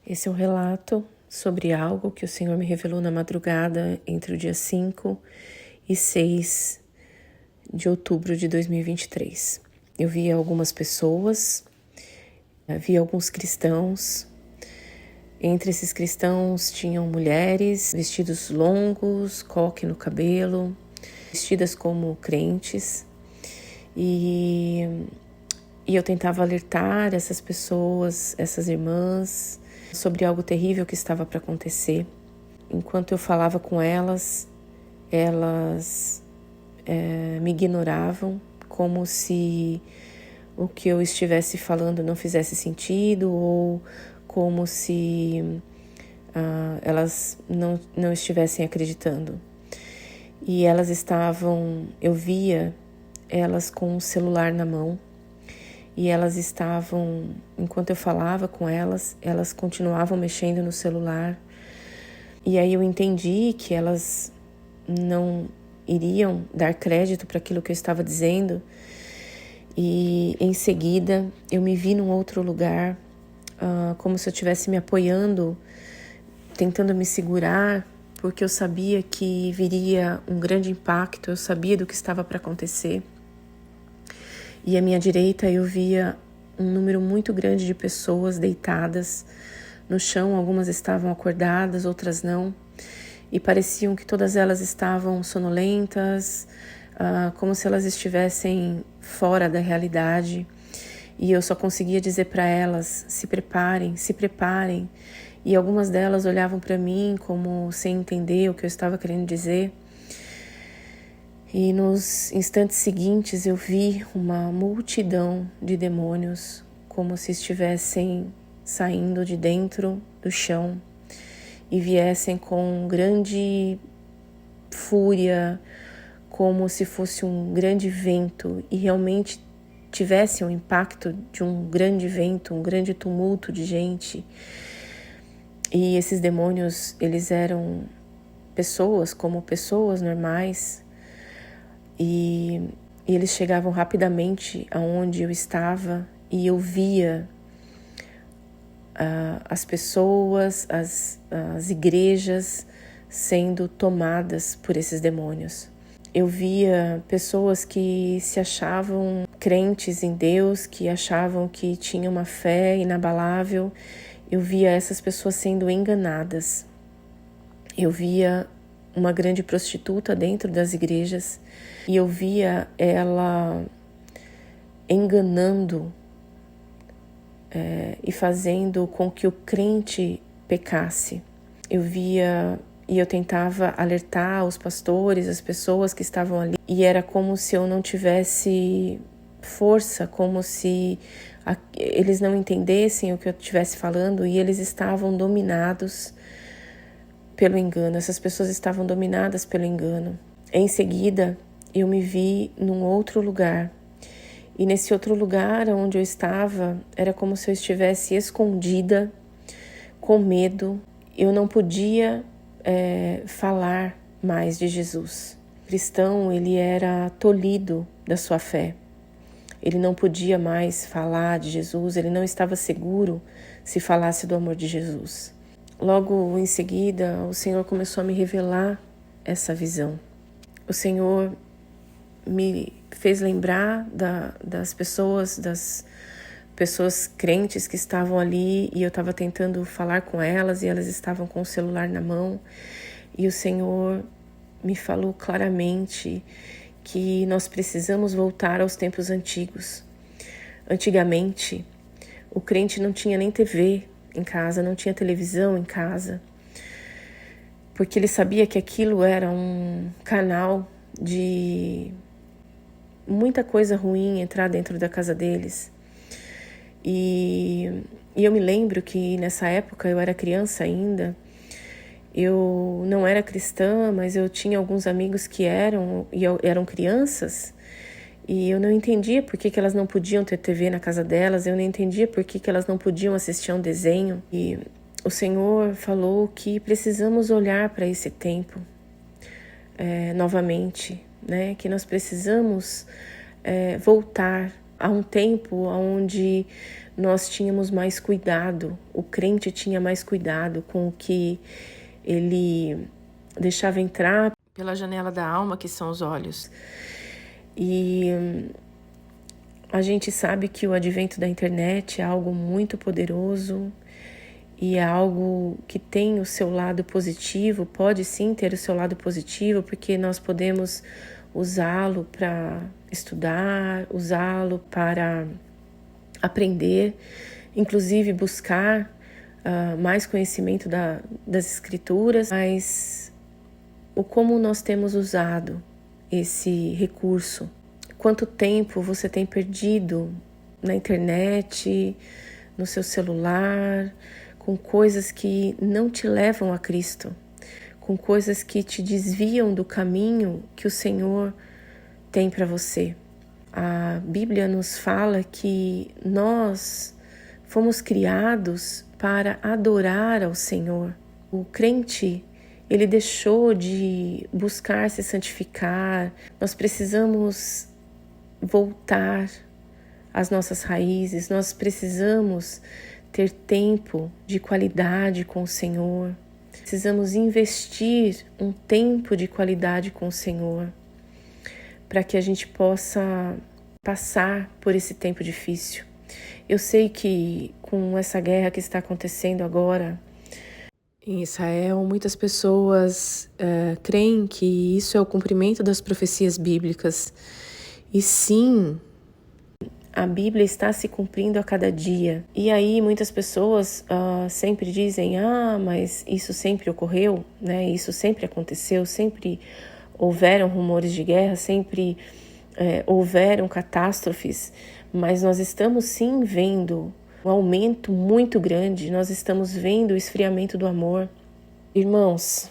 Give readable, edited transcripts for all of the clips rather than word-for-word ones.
Esse é um relato sobre algo que o Senhor me revelou na madrugada entre o dia 5 e 6 de outubro de 2023. Eu vi algumas pessoas, vi alguns cristãos. Entre esses cristãos tinham mulheres, vestidos longos, coque no cabelo, vestidas como crentes. E eu tentava alertar essas pessoas, essas irmãs, sobre algo terrível que estava para acontecer. Enquanto eu falava com elas, elas me ignoravam, como se o que eu estivesse falando não fizesse sentido, ou como se elas não estivessem acreditando. E elas estavam, eu via elas com o celular na mão, e elas estavam, enquanto eu falava com elas, elas continuavam mexendo no celular. E aí eu entendi que elas não iriam dar crédito para aquilo que eu estava dizendo. E em seguida eu me vi num outro lugar, como se eu estivesse me apoiando, tentando me segurar, porque eu sabia que viria um grande impacto, eu sabia do que estava para acontecer. E à minha direita eu via um número muito grande de pessoas deitadas no chão. Algumas estavam acordadas, outras não. E pareciam que todas elas estavam sonolentas, como se elas estivessem fora da realidade. E eu só conseguia dizer para elas, se preparem, se preparem. E algumas delas olhavam para mim como sem entender o que eu estava querendo dizer. E nos instantes seguintes eu vi uma multidão de demônios, como se estivessem saindo de dentro do chão e viessem com grande fúria, como se fosse um grande vento, e realmente tivesse um impacto de um grande vento, um grande tumulto de gente. E esses demônios, eles eram pessoas, como pessoas normais. E eles chegavam rapidamente aonde eu estava e eu via as pessoas, as igrejas sendo tomadas por esses demônios. Eu via pessoas que se achavam crentes em Deus, que achavam que tinham uma fé inabalável. Eu via essas pessoas sendo enganadas. Eu via uma grande prostituta dentro das igrejas e eu via ela enganando e fazendo com que o crente pecasse. Eu via e eu tentava alertar os pastores, as pessoas que estavam ali, e era como se eu não tivesse força, como se eles não entendessem o que eu estivesse falando, e eles estavam dominados pelo engano. Essas pessoas estavam dominadas pelo engano. Em seguida, eu me vi num outro lugar. E nesse outro lugar onde eu estava, era como se eu estivesse escondida, com medo. Eu não podia falar mais de Jesus. O cristão, ele era tolhido da sua fé. Ele não podia mais falar de Jesus, ele não estava seguro se falasse do amor de Jesus. Logo em seguida, o Senhor começou a me revelar essa visão. O Senhor me fez lembrar das pessoas crentes que estavam ali, e eu estava tentando falar com elas e elas estavam com o celular na mão. E o Senhor me falou claramente que nós precisamos voltar aos tempos antigos. Antigamente, o crente não tinha nem TV em casa, não tinha televisão em casa, porque ele sabia que aquilo era um canal de muita coisa ruim entrar dentro da casa deles. E eu me lembro que nessa época eu era criança ainda, eu não era cristã, mas eu tinha alguns amigos que eram crianças, e eu não entendia por que elas não podiam ter TV na casa delas, eu não entendia por que elas não podiam assistir a um desenho. E o Senhor falou que precisamos olhar para esse tempo novamente, né? Que nós precisamos voltar a um tempo onde nós tínhamos mais cuidado, o crente tinha mais cuidado com o que ele deixava entrar pela janela da alma, que são os olhos. E a gente sabe que o advento da internet é algo muito poderoso e é algo que tem o seu lado positivo, pode sim ter o seu lado positivo, porque nós podemos usá-lo para estudar, usá-lo para aprender, inclusive buscar mais conhecimento das escrituras, mas o como nós temos usado esse recurso. Quanto tempo você tem perdido na internet, no seu celular, com coisas que não te levam a Cristo, com coisas que te desviam do caminho que o Senhor tem para você. A Bíblia nos fala que nós fomos criados para adorar ao Senhor. O crente, ele deixou de buscar se santificar. Nós precisamos voltar às nossas raízes. Nós precisamos ter tempo de qualidade com o Senhor. Precisamos investir um tempo de qualidade com o Senhor para que a gente possa passar por esse tempo difícil. Eu sei que com essa guerra que está acontecendo agora em Israel, muitas pessoas creem que isso é o cumprimento das profecias bíblicas. E sim, a Bíblia está se cumprindo a cada dia. E aí muitas pessoas sempre dizem, mas isso sempre ocorreu, né? Isso sempre aconteceu, sempre houveram rumores de guerra, sempre houveram catástrofes, mas nós estamos sim vendo um aumento muito grande, nós estamos vendo o esfriamento do amor. Irmãos,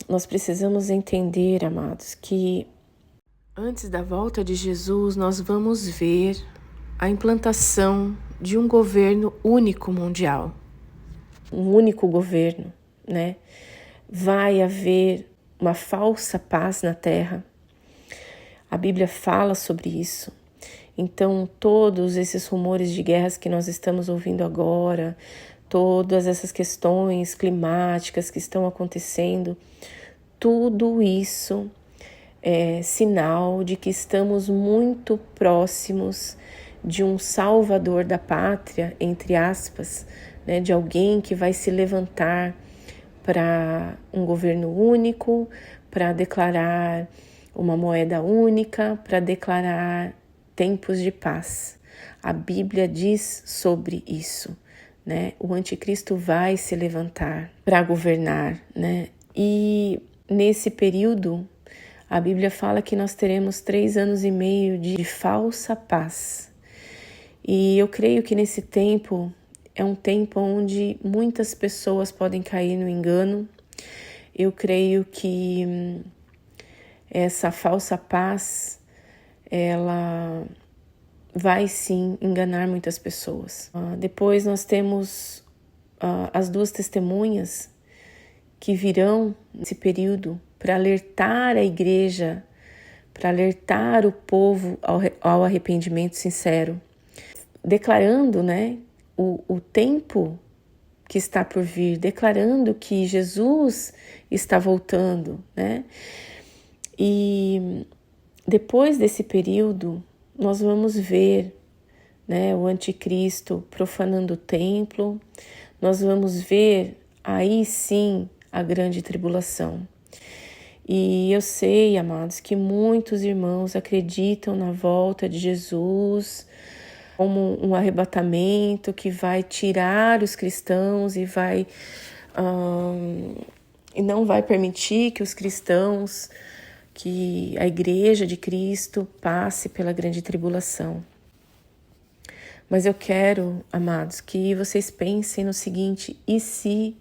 nós precisamos entender, amados, que antes da volta de Jesus, nós vamos ver a implantação de um governo único mundial. Um único governo, né? Vai haver uma falsa paz na terra. A Bíblia fala sobre isso. Então, todos esses rumores de guerras que nós estamos ouvindo agora, todas essas questões climáticas que estão acontecendo, tudo isso é sinal de que estamos muito próximos de um salvador da pátria, entre aspas, né, de alguém que vai se levantar para um governo único, para declarar uma moeda única, para declarar tempos de paz. A Bíblia diz sobre isso, né? O anticristo vai se levantar para governar, né? E nesse período, a Bíblia fala que nós teremos 3 anos e meio de falsa paz. E eu creio que nesse tempo é um tempo onde muitas pessoas podem cair no engano. Eu creio que essa falsa paz, ela vai sim enganar muitas pessoas. Depois nós temos as 2 testemunhas que virão nesse período para alertar a igreja, para alertar o povo ao arrependimento sincero, declarando, né, o tempo que está por vir, declarando que Jesus está voltando, né? E depois desse período, nós vamos ver, né, o anticristo profanando o templo, nós vamos ver aí sim a grande tribulação. E eu sei, amados, que muitos irmãos acreditam na volta de Jesus como um arrebatamento que vai tirar os cristãos e não vai permitir que os cristãos, que a igreja de Cristo passe pela grande tribulação. Mas eu quero, amados, que vocês pensem no seguinte: e se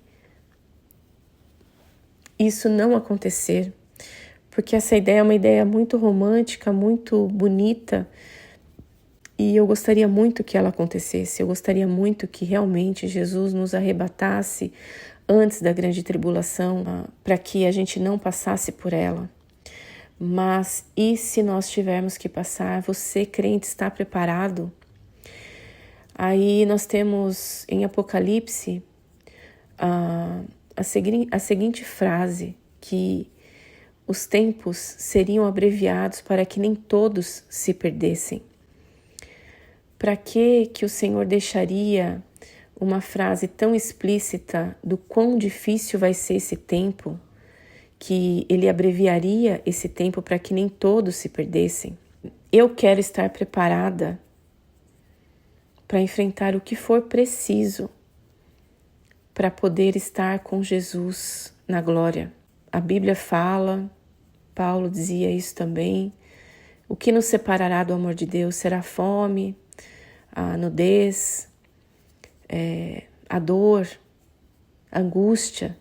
isso não acontecer? Porque essa ideia é uma ideia muito romântica, muito bonita, e eu gostaria muito que ela acontecesse. Eu gostaria muito que realmente Jesus nos arrebatasse antes da grande tribulação, para que a gente não passasse por ela. Mas e se nós tivermos que passar? Você, crente, está preparado? Aí nós temos em Apocalipse a seguinte frase, que os tempos seriam abreviados para que nem todos se perdessem. Para que o Senhor deixaria uma frase tão explícita do quão difícil vai ser esse tempo, que ele abreviaria esse tempo para que nem todos se perdessem? Eu quero estar preparada para enfrentar o que for preciso para poder estar com Jesus na glória. A Bíblia fala, Paulo dizia isso também, o que nos separará do amor de Deus será a fome, a nudez, a dor, a angústia.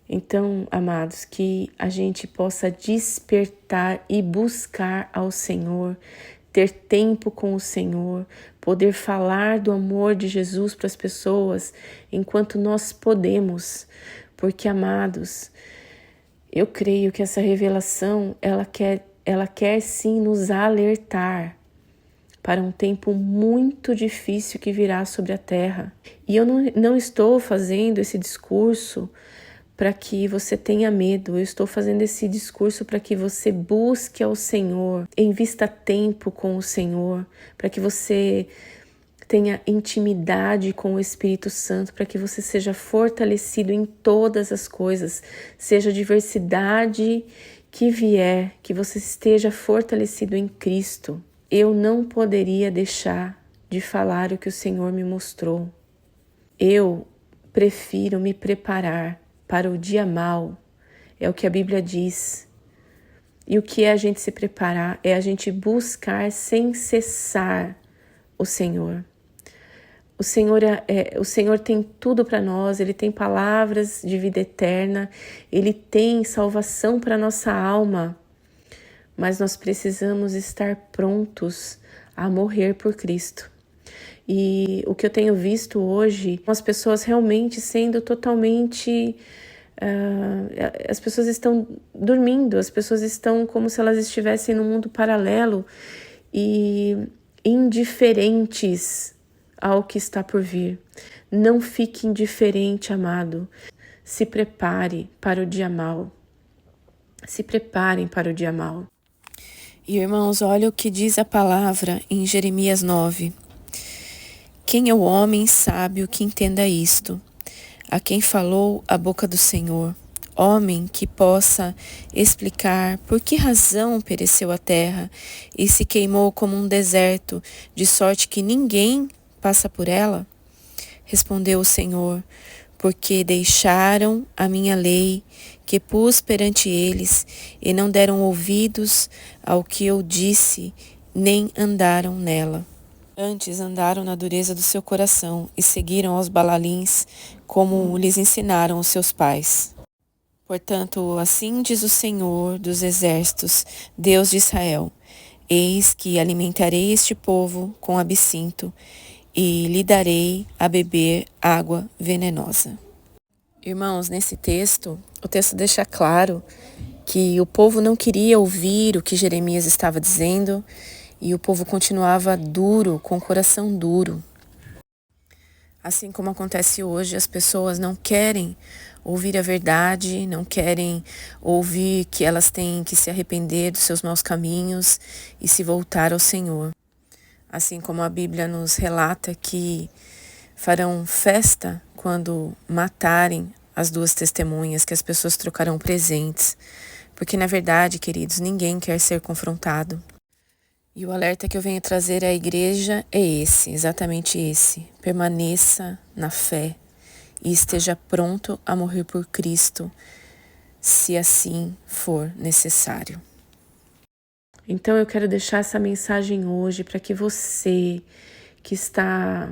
Então, amados, que a gente possa despertar e buscar ao Senhor, ter tempo com o Senhor, poder falar do amor de Jesus para as pessoas enquanto nós podemos, porque, amados, eu creio que essa revelação, ela quer sim nos alertar para um tempo muito difícil que virá sobre a terra. E eu não estou fazendo esse discurso para que você tenha medo, eu estou fazendo esse discurso para que você busque ao Senhor, invista tempo com o Senhor, para que você tenha intimidade com o Espírito Santo, para que você seja fortalecido em todas as coisas, seja a diversidade que vier, que você esteja fortalecido em Cristo. Eu não poderia deixar de falar o que o Senhor me mostrou. Eu prefiro me preparar para o dia mau, é o que a Bíblia diz. E o que é a gente se preparar? É a gente buscar sem cessar o Senhor. O Senhor tem tudo para nós, Ele tem palavras de vida eterna, Ele tem salvação para nossa alma, mas nós precisamos estar prontos a morrer por Cristo. E o que eu tenho visto hoje, as pessoas realmente sendo totalmente... as pessoas estão dormindo, as pessoas estão como se elas estivessem num mundo paralelo e indiferentes ao que está por vir. Não fique indiferente, amado. Se prepare para o dia mau. Se preparem para o dia mau. E, irmãos, olha o que diz a palavra em Jeremias 9. Quem é o homem sábio que entenda isto? A quem falou a boca do Senhor? Homem que possa explicar por que razão pereceu a terra e se queimou como um deserto, de sorte que ninguém passa por ela? Respondeu o Senhor, porque deixaram a minha lei que pus perante eles e não deram ouvidos ao que eu disse, nem andaram nela. Antes andaram na dureza do seu coração e seguiram aos balalins, como lhes ensinaram os seus pais. Portanto, assim diz o Senhor dos exércitos, Deus de Israel: eis que alimentarei este povo com absinto e lhe darei a beber água venenosa. Irmãos, nesse texto, o texto deixa claro que o povo não queria ouvir o que Jeremias estava dizendo e o povo continuava duro, com o coração duro. Assim como acontece hoje, as pessoas não querem ouvir a verdade, não querem ouvir que elas têm que se arrepender dos seus maus caminhos e se voltar ao Senhor. Assim como a Bíblia nos relata que farão festa quando matarem as duas testemunhas, que as pessoas trocarão presentes. Porque, na verdade, queridos, ninguém quer ser confrontado. E o alerta que eu venho trazer à igreja é esse, exatamente esse. Permaneça na fé e esteja pronto a morrer por Cristo, se assim for necessário. Então eu quero deixar essa mensagem hoje para que você que está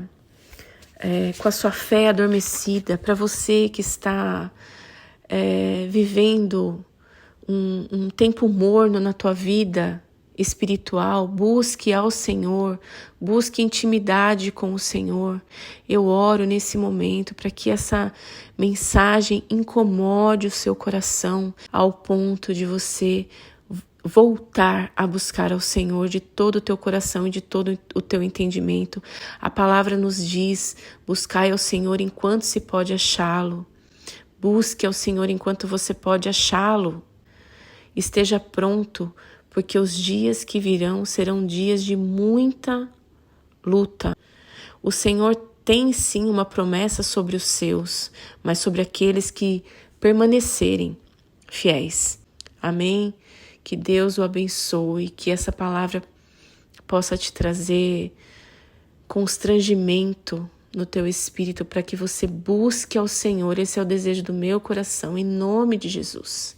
com a sua fé adormecida, para você que está vivendo um tempo morno na tua vida espiritual, busque ao Senhor, busque intimidade com o Senhor. Eu oro nesse momento para que essa mensagem incomode o seu coração ao ponto de você voltar a buscar ao Senhor de todo o teu coração e de todo o teu entendimento. A palavra nos diz: buscai ao Senhor enquanto se pode achá-lo. Busque ao Senhor enquanto você pode achá-lo. Esteja pronto, porque os dias que virão serão dias de muita luta. O Senhor tem sim uma promessa sobre os seus, mas sobre aqueles que permanecerem fiéis. Amém? Que Deus o abençoe, que essa palavra possa te trazer constrangimento no teu espírito para que você busque ao Senhor. Esse é o desejo do meu coração, em nome de Jesus.